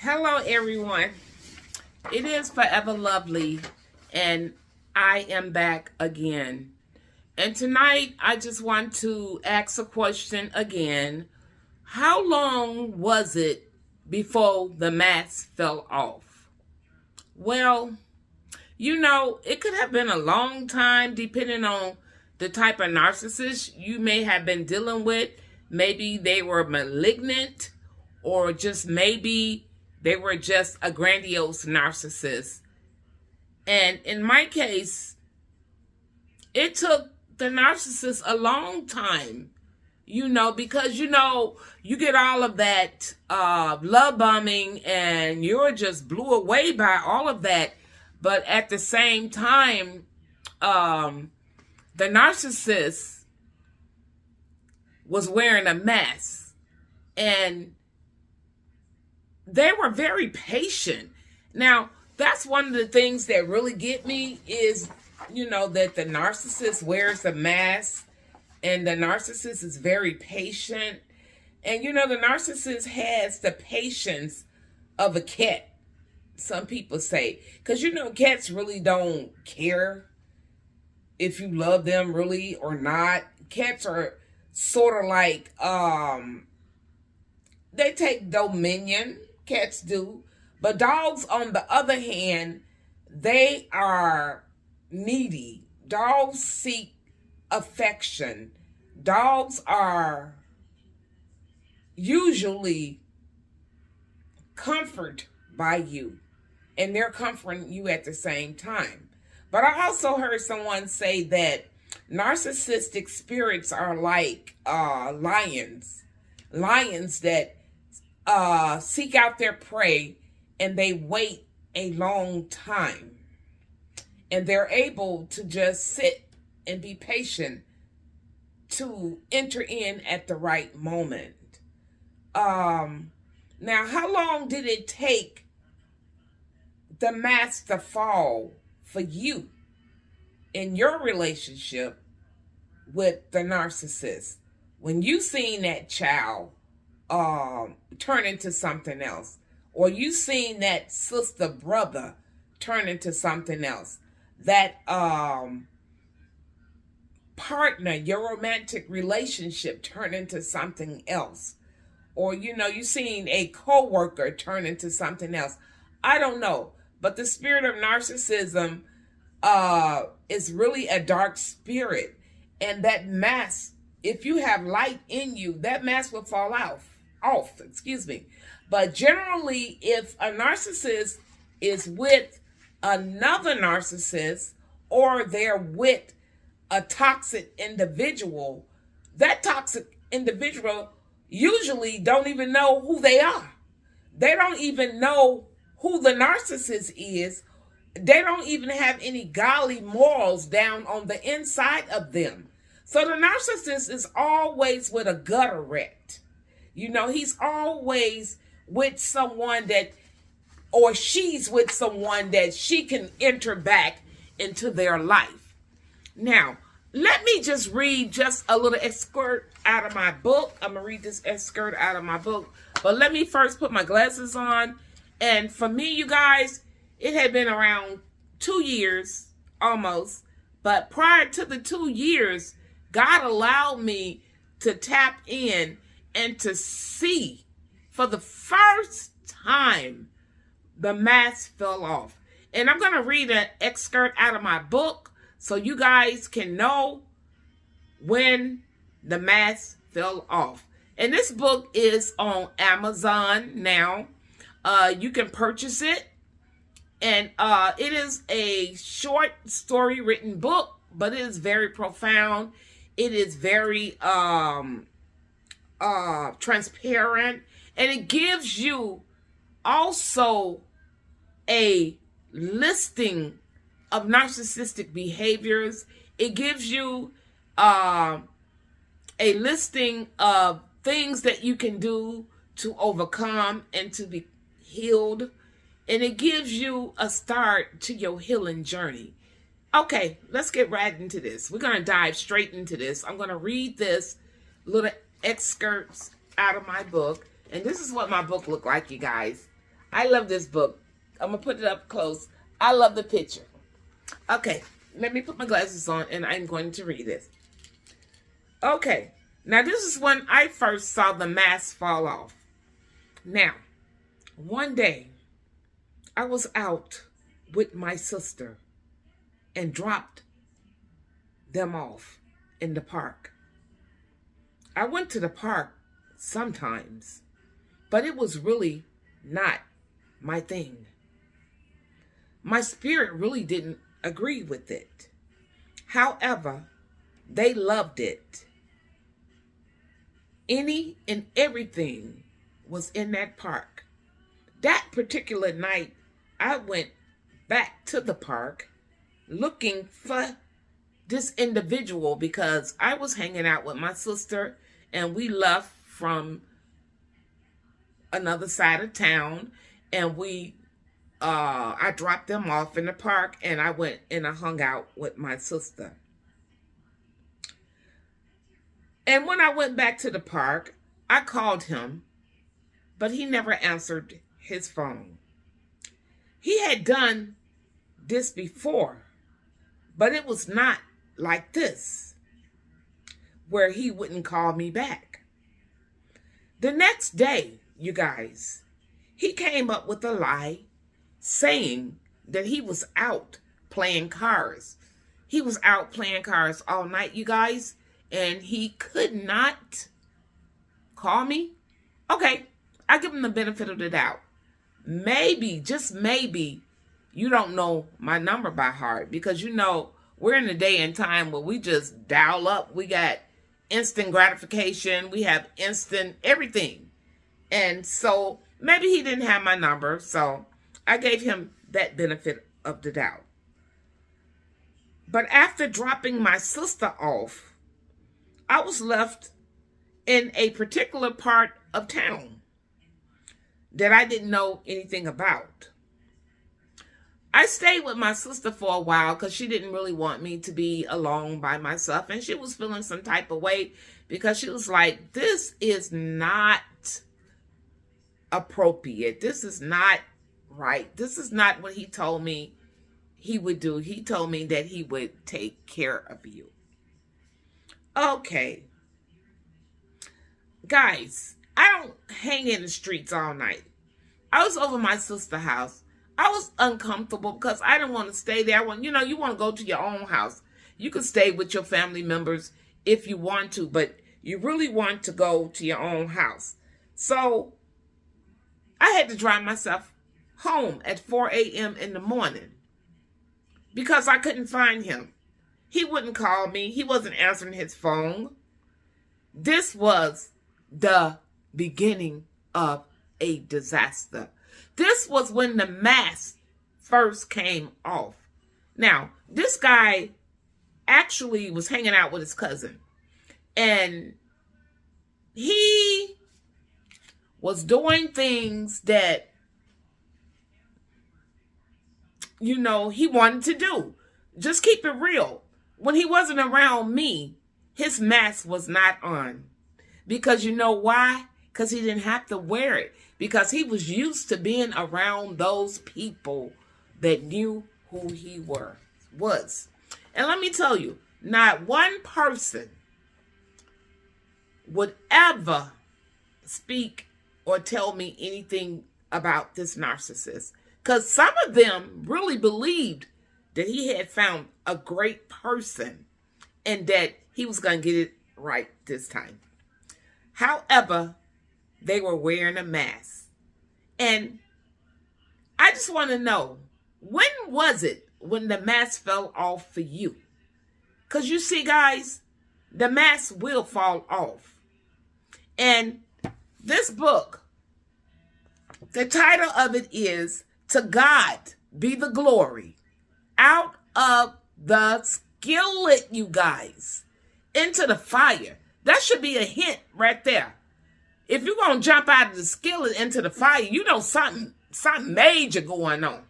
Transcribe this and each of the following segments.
Hello, everyone. It is Forever Lovely, and I am back again. And tonight, I just want to ask a question again. How long was it before the mask fell off? Well, it could have been a long time depending on the type of narcissist you may have been dealing with. Maybe they were malignant, or just maybe they were just a grandiose narcissist. And in my case, it took the narcissist a long time, because you get all of that love bombing and you're just blew away by all of that. But at the same time, the narcissist was wearing a mask, and they were very patient. Now, that's one of the things that really get me is, that the narcissist wears a mask and the narcissist is very patient. And, the narcissist has the patience of a cat, some people say. Because, cats really don't care if you love them really or not. Cats are sort of like, they take dominion. Cats do. But dogs, on the other hand, they are needy. Dogs seek affection. Dogs are usually comforted by you, and they're comforting you at the same time. But I also heard someone say that narcissistic spirits are like lions that seek out their prey, and they wait a long time, and they're able to just sit and be patient to enter in at the right moment. Now, how long did it take the mask to fall for you in your relationship with the narcissist? When you seen that child turn into something else, or you seen that sister brother turn into something else, that partner, your romantic relationship turn into something else, or you seen a co-worker turn into something else. I don't know, but the spirit of narcissism is really a dark spirit, and that mask, if you have light in you, that mask will fall off. But generally, if a narcissist is with another narcissist, or they're with a toxic individual, that toxic individual usually don't even know who they are. They don't even know who the narcissist is. They don't even have any godly morals down on the inside of them. So the narcissist is always with a gutter rat. He's always with someone that, or she's with someone that she can enter back into their life. Now, let me just read just a little excerpt out of my book. I'm going to read this excerpt out of my book. But let me first put my glasses on. And for me, you guys, it had been around 2 years almost. But prior to the 2 years, God allowed me to tap in and to see for the first time the mask fell off. And I'm going to read an excerpt out of my book so you guys can know when the mask fell off. And this book is on Amazon now. You can purchase it. And it is a short story written book, but it is very profound. It is very transparent, and it gives you also a listing of narcissistic behaviors. It gives you a listing of things that you can do to overcome and to be healed, and it gives you a start to your healing journey. Okay, let's get right into this. We're going to dive straight into this. I'm going to read this little excerpts out of my book. And this is what my book looked like, you guys. I love this book. I'm going to put it up close. I love the picture. Okay, let me put my glasses on and I'm going to read it. Okay, now this is when I first saw the mask fall off. Now, one day, I was out with my sister and dropped them off in the park. I went to the park sometimes, but it was really not my thing. My spirit really didn't agree with it. However, they loved it. Any and everything was in that park. That particular night, I went back to the park looking for this individual because I was hanging out with my sister and we left from another side of town and I dropped them off in the park and I went and I hung out with my sister. And when I went back to the park, I called him, but he never answered his phone. He had done this before, but it was not like this, where he wouldn't call me back. The next day, you guys, he came up with a lie saying that he was out playing cards. He was out playing cards all night, you guys, and he could not call me. Okay, I give him the benefit of the doubt. Maybe, just maybe, you don't know my number by heart because you know we're in a day and time where we just dial up. We got instant gratification. We have instant everything. And so maybe he didn't have my number. So I gave him that benefit of the doubt. But after dropping my sister off, I was left in a particular part of town that I didn't know anything about. I stayed with my sister for a while because she didn't really want me to be alone by myself. And she was feeling some type of way because she was like, this is not appropriate. This is not right. This is not what he told me he would do. He told me that he would take care of you. Okay. Guys, I don't hang in the streets all night. I was over my sister's house. I was uncomfortable because I didn't want to stay there. You want to go to your own house. You can stay with your family members if you want to, but you really want to go to your own house. So I had to drive myself home at 4 a.m. in the morning because I couldn't find him. He wouldn't call me. He wasn't answering his phone. This was the beginning of a disaster. This was when the mask first came off. Now, this guy actually was hanging out with his cousin. And he was doing things that, he wanted to do. Just keep it real. When he wasn't around me, his mask was not on. Because you know why? Because he didn't have to wear it. Because he was used to being around those people that knew who he was. And let me tell you, not one person would ever speak or tell me anything about this narcissist. Because some of them really believed that he had found a great person and that he was going to get it right this time. However, they were wearing a mask. And I just want to know, when was it when the mask fell off for you? Because you see, guys, the mask will fall off. And this book, the title of it is To God Be the Glory. Out of the skillet, you guys, into the fire. That should be a hint right there. If you're going to jump out of the skillet into the fire, you know something major going on.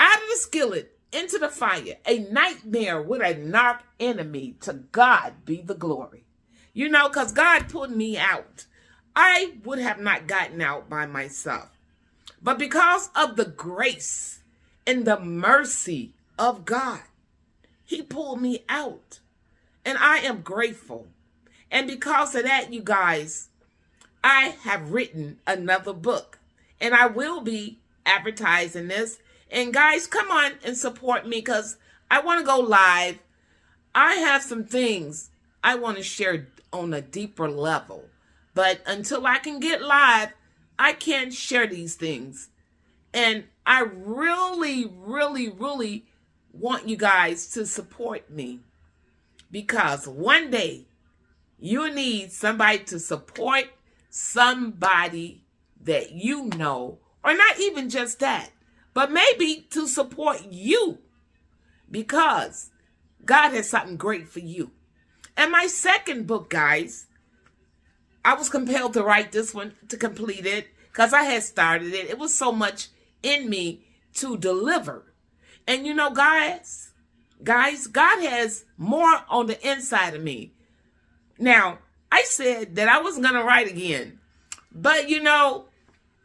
Out of the skillet into the fire, a nightmare with a narc enemy. To God be the glory. Because God pulled me out I would have not gotten out by myself. But because of the grace and the mercy of God, he pulled me out. And I am grateful. And because of that, you guys, I have written another book. And I will be advertising this. And guys, come on and support me because I want to go live. I have some things I want to share on a deeper level. But until I can get live, I can't share these things. And I really, really, really want you guys to support me. Because one day, you need somebody to support somebody that you know. Or not even just that. But maybe to support you. Because God has something great for you. And my second book, guys, I was compelled to write this one to complete it because I had started it. It was so much in me to deliver. And you know, guys, God has more on the inside of me. Now, I said that I wasn't going to write again. But, you know,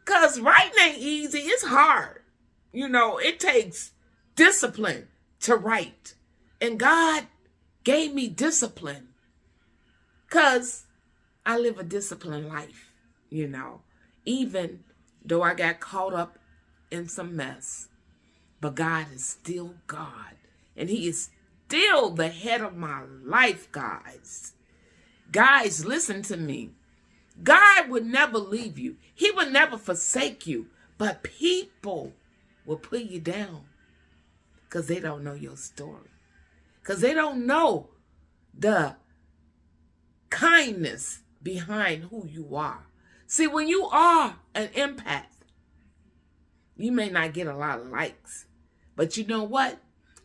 because writing ain't easy. It's hard. You know, it takes discipline to write. And God gave me discipline because I live a disciplined life, you know, even though I got caught up in some mess. But God is still God, and he is still the head of my life, guys. Guys, listen to me. God would never leave you. He would never forsake you, but people will put you down because they don't know your story. Because they don't know the kindness behind who you are. See, when you are an empath, you may not get a lot of likes. But you know what?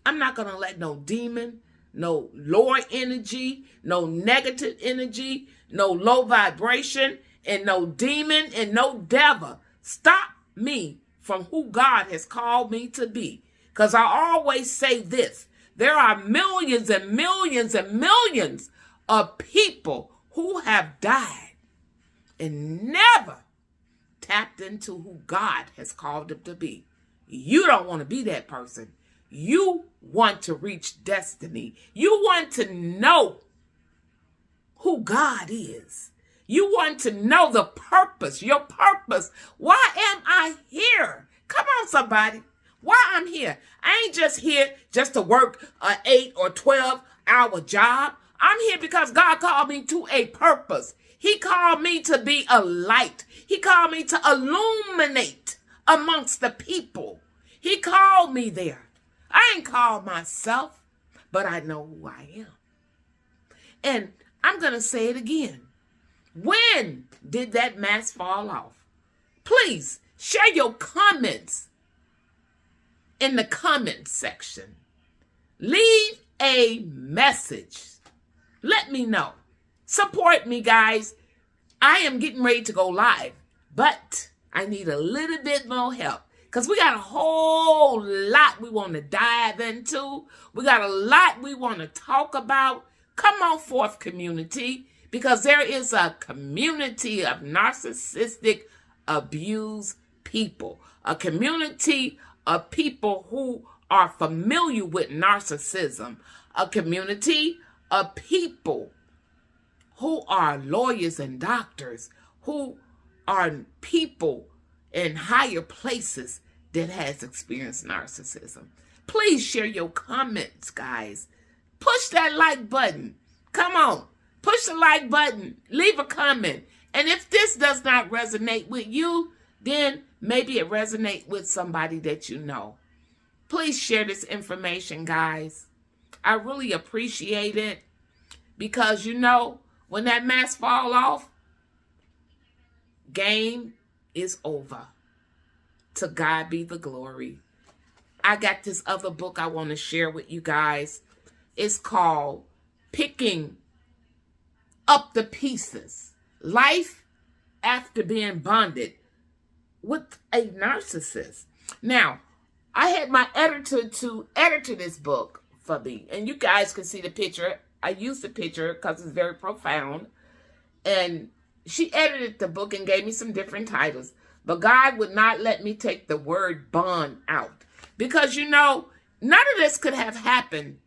I'm not going to let no demon, no lower energy, no negative energy, no low vibration, and no demon and no devil stop me from who God has called me to be. Because I always say this. There are millions and millions and millions of people who have died and never tapped into who God has called them to be. You don't want to be that person. You want to reach destiny. You want to know who God is. You want to know the purpose, your purpose. Why am I here? Come on, somebody. Why I'm here? I ain't just here just to work an 8 or 12-hour job. I'm here because God called me to a purpose. He called me to be a light. He called me to illuminate amongst the people. He called me there. I ain't called myself, but I know who I am. And I'm going to say it again. When did that mask fall off? Please share your comments in the comment section. Leave a message. Let me know. Support me, guys. I am getting ready to go live, but I need a little bit more help because we got a whole lot we want to dive into. We got a lot we want to talk about. Come on forth, community, because there is a community of narcissistic abused people, a community of people who are familiar with narcissism, a community of people who are lawyers and doctors, who are people in higher places that has experienced narcissism. Please share your comments, guys. Push that like button. Come on. Push the like button. Leave a comment. And if this does not resonate with you, then maybe it resonates with somebody that you know. Please share this information, guys. I really appreciate it because, you know, when that mask fall off, game is over. To God be the glory. I got this other book I want to share with you guys. It's called Picking Up the Pieces. Life After Being Bonded with a Narcissist. Now, I had my editor to edit this book for me. And you guys can see the picture. I used the picture because it's very profound. And she edited the book and gave me some different titles. But God would not let me take the word bond out. Because, you know, none of this could have happened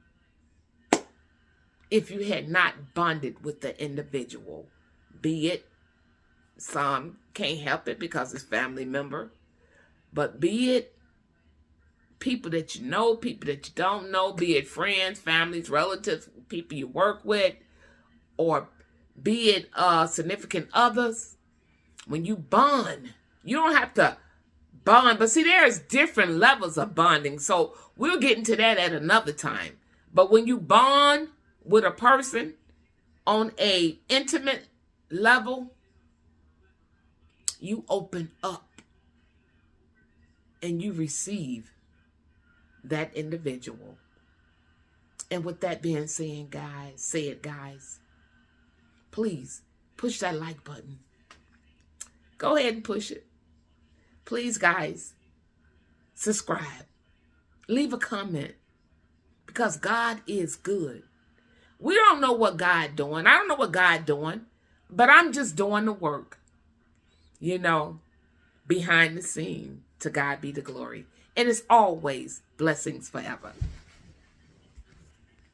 if you had not bonded with the individual. Be it, some can't help it because it's family member. But be it people that you know, people that you don't know, be it friends, families, relatives, people you work with, or be it significant others. When you bond, you don't have to bond. But see, there's different levels of bonding. So we'll get into that at another time. But when you bond with a person on a intimate level, you open up and you receive that individual. And with that being said, guys, please push that like button. Go ahead and push it. Please, guys, subscribe. Leave a comment. Because God is good. We don't know what God doing. I don't know what God doing. But I'm just doing the work. You know, behind the scene. To God be the glory. And it's always blessings forever.